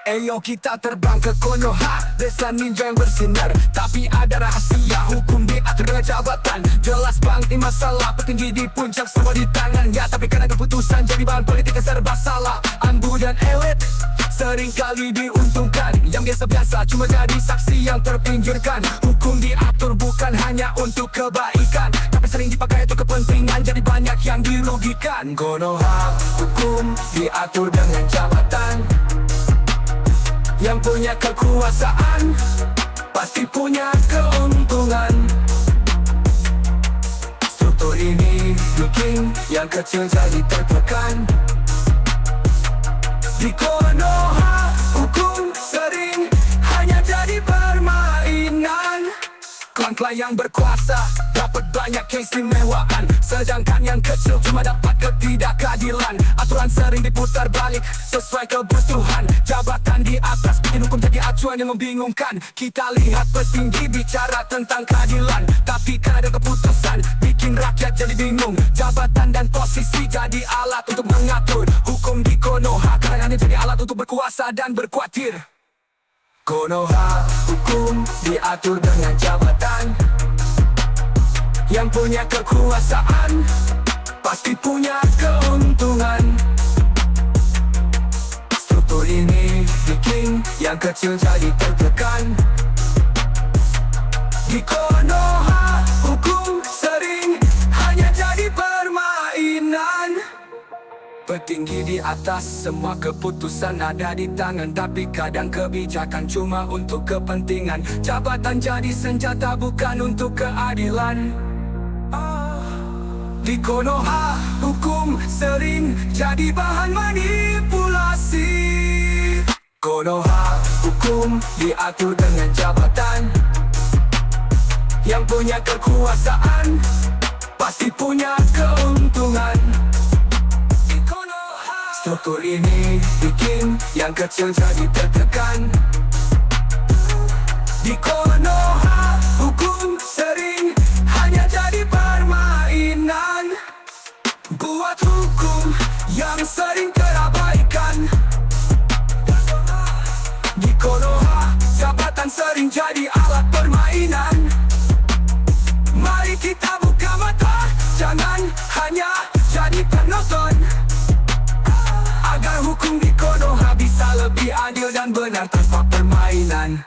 Eyo kita terbang ke Konoha, desa ninja yang bersinar. Tapi ada rahasia, hukum diatur dengan jabatan. Jelas bang, ini masalah petinggi di puncak semua di tangannya. Tapi karena keputusan jadi bahan politik yang serba salah. Ambu dan elit sering kali diuntungkan. Yang biasa-biasa cuma jadi saksi yang terpinggirkan. Hukum diatur bukan hanya untuk kebaikan, tapi sering dipakai untuk kepentingan, jadi banyak yang dirugikan. Konoha, hukum diatur dengan jabatan. Yang punya kekuasaan pasti punya keuntungan. Struktur ini bikin yang kecil jadi tertekan. Di Konoha, hukum sering hanya jadi permainan. Klan-klan yang berkuasa dapat banyak keistimewaan, sedangkan yang kecil cuma dapat ketidakadilan. Aturan sering diputar balik sesuai kebutuhan. Jabatan di atas bikin hukum jadi acuan yang membingungkan. Kita lihat petinggi bicara tentang keadilan, tapi kan ada keputusan bikin rakyat jadi bingung. Jabatan dan posisi jadi alat untuk mengatur. Hukum di Konoha kadang-kadang jadi alat untuk berkuasa dan berkuatir. Konoha, hukum diatur dengan jabatan. Yang punya kekuasaan pasti punya keuntungan. Struktur ini bikin yang kecil jadi tertekan. Di Konoha, hukum sering hanya jadi permainan. Petinggi di atas, semua keputusan ada di tangan. Tapi kadang kebijakan cuma untuk kepentingan. Jabatan jadi senjata bukan untuk keadilan. Di Konoha, hukum sering jadi bahan manipulasi. Konoha, hukum diatur dengan jabatan. Yang punya kekuasaan pasti punya keuntungan. Struktur ini bikin yang kecil jadi tertekan. Di Konoha, hukum sering hanya jadi permainan. Buat hukum yang sering terabaikan. Di Konoha, jabatan sering jadi alat permainan. Mari kita buka mata, jangan hanya jadi penonton. Agar hukum di Konoha bisa lebih adil dan benar tanpa permainan.